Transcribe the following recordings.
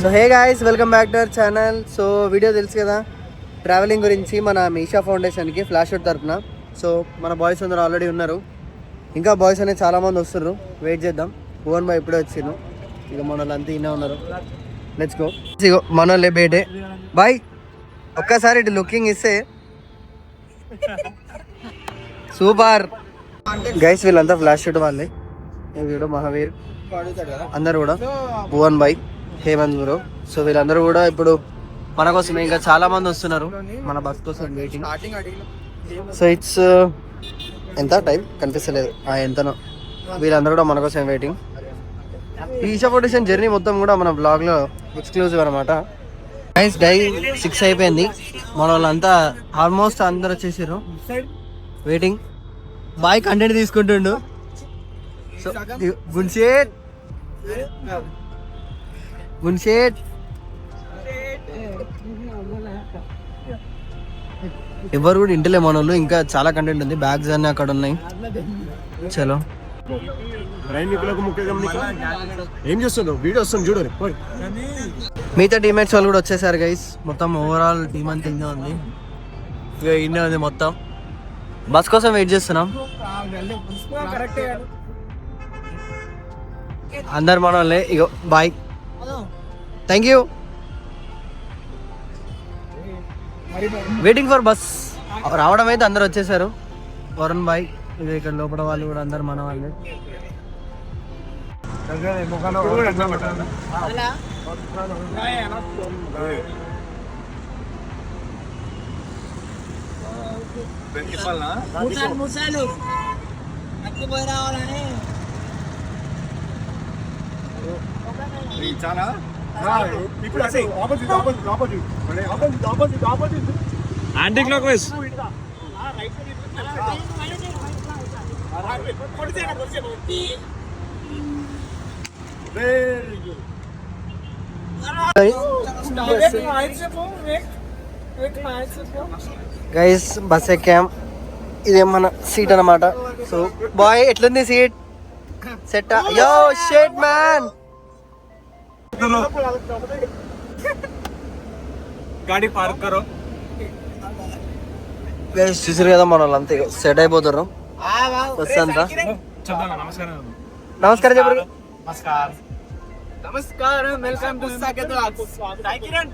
So hey guys, welcome back to our channel. So video తెలుసు కదా, travelling గురించి మన మీషా ఫౌండేషన్కి ఫ్లాష్ అవుట్ తరపున. సో మన బాయ్స్ అందరూ ఆల్రెడీ ఉన్నారు, ఇంకా బాయ్స్ అనేది చాలామంది వస్తున్నారు. వెయిట్ చేద్దాం. భువన్ బాయ్ ఇప్పుడే వచ్చిండు, ఇక మన వాళ్ళు అంతా ఇన్నే ఉన్నారు. Let's go. ఇగో మన వాళ్ళే బేటే బాయ్. ఒక్కసారి ఇటు లుకింగ్ ఇస్తే సూపర్ గైస్. వీళ్ళంతా ఫ్లాష్ షూట్ వాళ్ళే. వీడు మహావీర్ అందరు కూడా, Bhuvan boy, Hemanth bro. So వీళ్ళందరూ కూడా ఇప్పుడు మన కోసం ఇంకా చాలా మంది వస్తున్నారు మన బస్ కోసం వెయిటింగ్. సో ఇట్స్ ఎంత టైం కనిపిస్తలేదు ఎంతనో. వీళ్ళందరూ కూడా మన కోసం వెయిటింగ్. ఈ ఈషా ఫౌండేషన్ జర్నీ మొత్తం కూడా మన బ్లాగ్లో ఎక్స్క్లూజివ్ అనమాట. నైస్. డై 6 అయిపోయింది. మన వాళ్ళంతా ఆల్మోస్ట్ అందరు వచ్చేసారు, వెయిటింగ్. బాయ్ కంటెంట్ తీసుకుంటుండు. సో గున్షేట్ ఎవరు కూడా ఇంటలే మన వాళ్ళు. ఇంకా చాలా కంటెంట్ ఉంది, బ్యాగ్స్ అన్నీ అక్కడ ఉన్నాయి. చలో ఏం చేస్తుందో వీడియో వస్తుంది చూడండి. మిగతా టీమేట్స్ వాళ్ళు కూడా వచ్చేసారు గైస్. మొత్తం ఓవరాల్ టీమ్ అంతా ఇందే ఉంది, ఇక ఇండే ఉంది మొత్తం. బస్ కోసం వెయిట్ చేస్తున్నాం. అందరు మన వాళ్ళే. ఇగో boy, thank you. Waiting for bus. రావడం అయితే అందరు వచ్చేసారు. వరుణ్ బాయ్, ఇది ఇక్కడ లోపల వాళ్ళు కూడా అందరు మన వాళ్ళే. Anti clockwise guys bus ఎక్కాం. ఇదే మన సీట్ అన్నమాట. సో బాయ్ ఎట్లుంది సీట్? సెట్? యో షేట్ మ్యాన్. గాడి పార్క్ కరో. గైస్ చూసారు కదా, మన వాళ్ళంతా సెట్ అయిపోతారు. బస్ అంతా. నమస్కారం చెప్పరు. నమస్కారం, వెల్కమ్ టు సాకేత్ సాయి కిరణ్.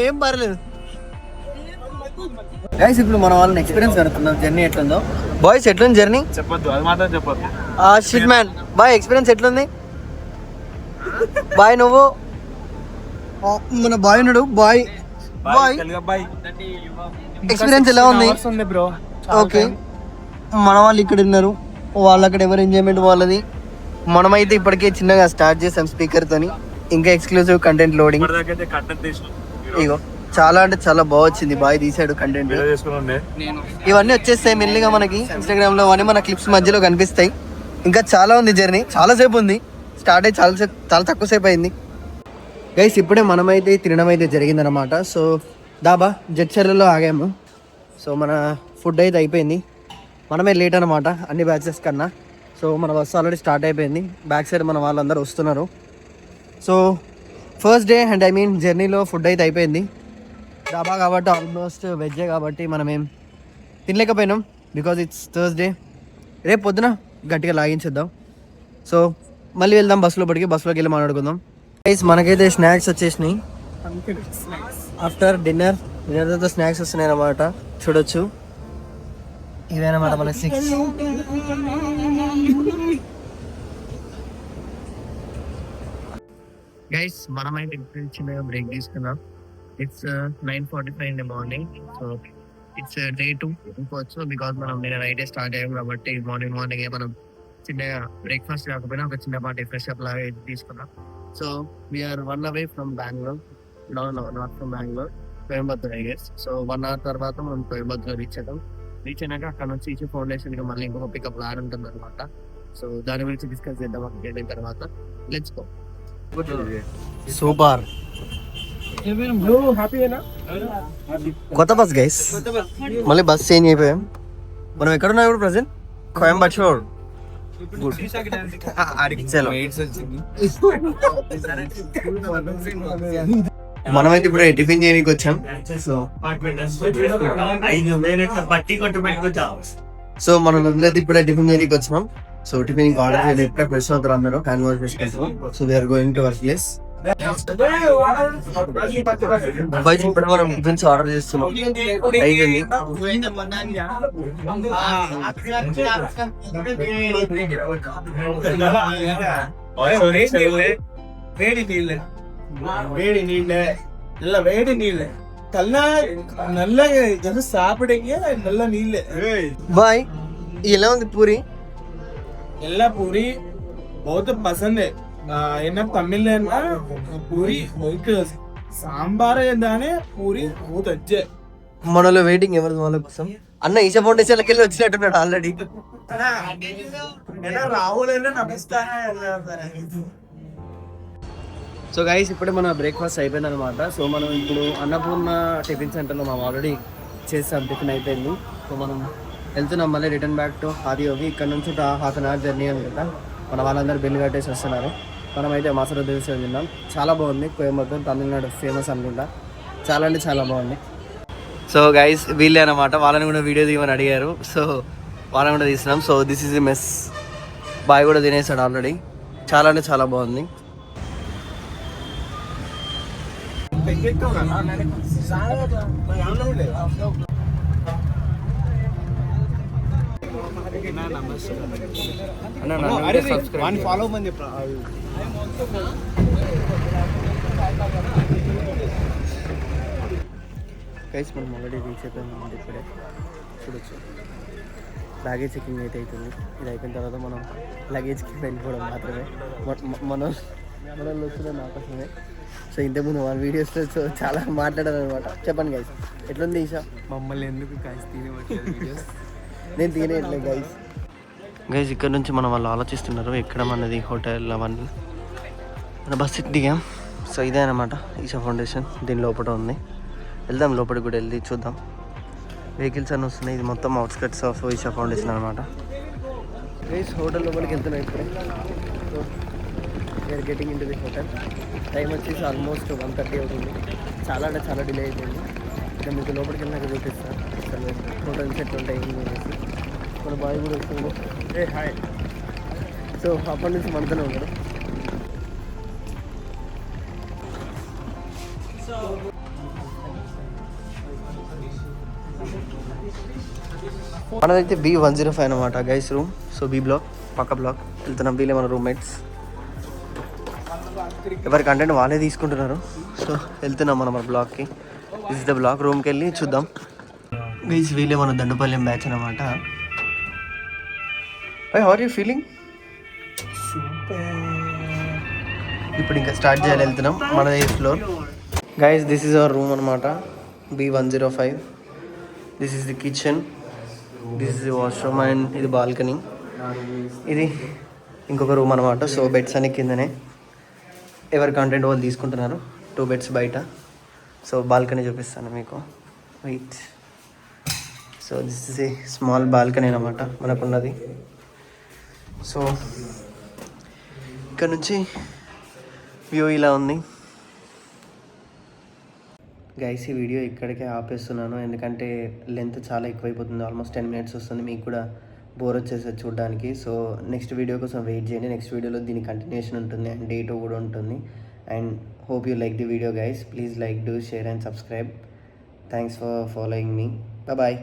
ఏం పర్లేదు గైస్. ఇప్పుడు మన వాళ్ళని ఎక్స్పీరియన్స్ కనుక్కున్నాం, జర్నీ ఎట్లుందో. బాయ్స్ ఎట్లుంది జర్నీ? చెప్పొద్దు, అది మాత్రం చెప్పొద్దు. షిట్ మ్యాన్ బాయ్, ఎక్స్పీరియన్స్ ఎట్లుంది? బాయ్ నువ్వు మన బాయ్ ఉన్నాడు. బాయ్ ఎక్స్పీరియన్స్ ఎలా ఉంది? ఓకే, మన వాళ్ళు ఇక్కడ ఉన్నారు, వాళ్ళు అక్కడ ఎవరు ఎంజాయ్మెంట్ వాళ్ళది. మనమైతే ఇప్పటికే చిన్నగా స్టార్ట్ చేసాం స్పీకర్ తోని. ఇంకా ఎక్స్క్లూజివ్ కంటెంట్ లోడింగ్. ఇగో చాలా అంటే చాలా బాగా వచ్చింది. బాయ్ తీసాడు కంటెంట్. ఇవన్నీ వచ్చేస్తాయి మెల్లిగా మనకి ఇన్స్టాగ్రామ్ లో, అవన్నీ మన క్లిప్స్ మధ్యలో కనిపిస్తాయి. ఇంకా చాలా ఉంది జర్నీ, చాలా సేపు ఉంది. స్టార్ట్ అయ్యి చాలా తక్కువ సేపు అయింది గైస్. ఇప్పుడే మనమైతే తినడం అయితే జరిగిందనమాట. సో దాబా జడ్చర్లలో ఆగాము. సో మన ఫుడ్ అయితే అయిపోయింది. మనమే లేట్ అనమాట అన్ని బ్యాచెస్ కన్నా. సో మన బస్సు ఆల్రెడీ స్టార్ట్ అయిపోయింది. బ్యాక్ సైడ్ మన వాళ్ళందరూ వస్తున్నారు. So first day and I mean జర్నీలో ఫుడ్ అయితే అయిపోయింది. డాబా కాబట్టి ఆల్మోస్ట్ వెజ్జే కాబట్టి మనం ఏం తినలేకపోయినాం, బికాజ్ ఇట్స్ థర్స్డే. రేపు పొద్దున గట్టిగా లాగించేద్దాం. సో మళ్ళీ వెళ్దాం బస్సులోకి వెళ్ళి మాట్లాడుకుందాం. గైస్ మనకైతే స్నాక్స్ వచ్చేసినాయి. ఆఫ్టర్ డిన్నర్ తర్వాత స్నాక్స్ వస్తున్నాయి అన్నమాట. చూడొచ్చు, ఇదేనమాట మన 6. గైస్ మనమైతే చిన్నగా బ్రేక్ తీసుకున్నాం. It's 9:45 in the morning. So it's day 2 అనుకోవచ్చు, బికాస్ మనం నేను నైటే స్టార్ట్ అయ్యాం కాబట్టి మార్నింగ్ మనం చిన్నగా బ్రేక్ఫాస్ట్ కాకపోయినా ఒక చిన్నపాటి ఫ్రెష్ అప్ లాగా తీసుకున్నాం. So we're 1 away from Bengaluru. Not from Bengaluru, Coimbatore I guess. So 1 hour తర్వాత మనం కోయంబత్తూర్ రీచ్ అయినాక అక్కడ నుంచి ఈచ్ ఫౌండేషన్ కి మళ్ళీ ఇంకొక పికప్ లాడ్ ఉంటుంది అనమాట. సో దాని గురించి డిస్కస్ చేద్దాం అక్కడికి వెళ్ళిన తర్వాత. Let's go. సూపర్ కొత్త బస్ గైస్, మళ్ళీ బస్ చేంజ్ అయిపోయాం. మనం ఎక్కడున్నాం ఇప్పుడు ప్రజెంట్? కోయంబత్తూర్. మనమైతే ఇప్పుడు టిఫిన్ చేయడానికి వచ్చాం. సో మనం అందరైతే ఇప్పుడే టిఫిన్ చేయడానికి వచ్చినాం. సో టిఫిన్ ఆర్డర్ చేయాలి, ఎప్పుడే ఫ్రెష్ అవుతారు అందరూ, హ్యాండ్ వాష్ చేసుకుంటాం. So we're going to our place. ఇప్పుడు మనం టిఫిన్స్ ఆర్డర్ చేస్తున్నాం. వేడి నీళ్ళే నల్ల సాపిడే నల్ల నీళ్ళే. బాయ్, ఎలా ఉంది పూరి? ಎಲ್ಲ ಪೂರಿ बहुत पसंद है. तमिल पूरी సాంబార్ ఏందానే పూరి बहुत अच्छे. మనలో వెయిటింగ్ ఎవరి వాళ్ళ కోసం. అన్న ఈషా ఫౌండేషన్కి వెళ్ళి వచ్చినట్టున్నాడు ఆల్రెడీ. రాహుల్ సో గైస్, ఇప్పుడే మన బ్రేక్ఫాస్ట్ అయిపోయింది అనమాట. సో మనం ఇప్పుడు అన్నపూర్ణ టిఫిన్ సెంటర్లో మనం ఆల్రెడీ చేసాం, టిఫిన్ అయిపోయింది. సో మనం వెళ్తున్నాం మళ్ళీ రిటర్న్ బ్యాక్ టు ఆదియోగి. ఇక్కడ నుంచి 1/2 hour జర్నీ అనుకుంటా. మన వాళ్ళందరూ బిల్లు కట్టేసి వస్తున్నారు. మనమైతే మసాలా దోశ తిన్నాం, చాలా బాగుంది. కోయంబత్తూర్ తమిళనాడు ఫేమస్ అనుకుంటా, చాలా అంటే చాలా బాగుంది. సో గైస్, వీళ్ళే అనమాట, వాళ్ళని కూడా వీడియో తీయమని అడిగారు. సో వాళ్ళని కూడా తీసినాం. So this is the mess. Boy కూడా తినేసాడు ఆల్రెడీ, చాలా అంటే చాలా బాగుంది. ఫాలో గైస్, మనం ఆల్రెడీ రీచ్ అయిపోయింది. ఇప్పుడే చూడొచ్చు లగేజ్ చెకింగ్ అయితే అవుతుంది. ఇది అయిపోయిన తర్వాత మనం లగేజ్కి వెళ్ళిపోవడం మాత్రమే. మన వస్తున్న నా కోసమే. సో ఇంతకుముందు వాళ్ళ వీడియోస్లో సో చాలా మాట్లాడారు అనమాట. చెప్పండి గైస్, ఎట్లుంది ఈషా? మమ్మల్ని ఎందుకు గైస్ వీడియోస్ నేను తినేయట్లేదు గైస్. గైస్, ఇక్కడ నుంచి మనం వాళ్ళు ఆలోచిస్తున్నారు ఎక్కడ మనది హోటల్ అవన్నీ. మన బస్ దిగాం. సో ఇదే అనమాట ఈషా ఫౌండేషన్, దీని లోపల ఉంది. వెళ్దాం లోపలికి కూడా వెళ్ళి చూద్దాం. వెహికల్స్ అన్నీ వస్తున్నాయి. ఇది మొత్తం అవుట్స్కట్స్ ఆఫ్ ఈషా ఫౌండేషన్ అనమాట. గైస్, హోటల్ లోపలికి వెళ్తున్నాం ఇప్పుడే. So we're getting into the hotel. Time వచ్చేసి ఆల్మోస్ట్ 1:30 అవుతుంది. చాలా అంటే చాలా డిలే అయిపోయింది. ఇంకా మీకు లోపలికి వెళ్ళినాక చూపిస్తాను అసలు హోటల్స్ ఎట్లుంటాయి అనేసి. మన బాయ్ కూడా వస్తుంది. హాయ్. సో అప్పటి నుంచి మనతోనే ఉన్నారు. మనదైతే B105 అనమాట guys room. So B block, పక్క బ్లాక్ వెళ్తున్నాం. వీళ్ళే మన రూమ్మేట్స్. ఎవరి కంటెంట్ వాళ్ళే తీసుకుంటున్నారు. సో వెళ్తున్నాం మనం మన బ్లాక్కి. This the black. రూమ్కి వెళ్ళి చూద్దాం. గైస్, వీళ్ళే మన దండుపల్లెం బ్యాచ్ అనమాట. How are you feeling? ఇప్పుడు ఇంకా స్టార్ట్ చేయాలి, వెళ్తున్నాం. మనది 8th floor. Guys, this is our room అనమాట, B105. This is the kitchen, this is the washroom and ఇది బాల్కనీ. ఇది ఇంకొక రూమ్ అనమాట. సో బెడ్స్ అన్ని కిందనే, ఎవరి కంటెంట్ వాళ్ళు తీసుకుంటున్నారు. 2 beds బయట. సో బాల్కనీ చూపిస్తాను మీకు, wait. So this is a small balcony అనమాట మనకున్నది. సో ఇక్కడ నుంచి వ్యూ ఇలా ఉంది. గైస్, ఈ వీడియో ఇక్కడికే ఆపేస్తున్నాను, ఎందుకంటే లెంత్ చాలా ఎక్కువైపోతుంది. ఆల్మోస్ట్ 10 minutes వస్తుంది. మీకు కూడా బోర్ వచ్చేసి చూడడానికి. సో నెక్స్ట్ వీడియో కోసం వెయిట్ చేయండి. నెక్స్ట్ వీడియోలో దీని కంటిన్యూషన్ ఉంటుంది అండ్ డే 2 కూడా ఉంటుంది. And hope you like the video guys. Please like, do, share and subscribe. Thanks for following me. Bye.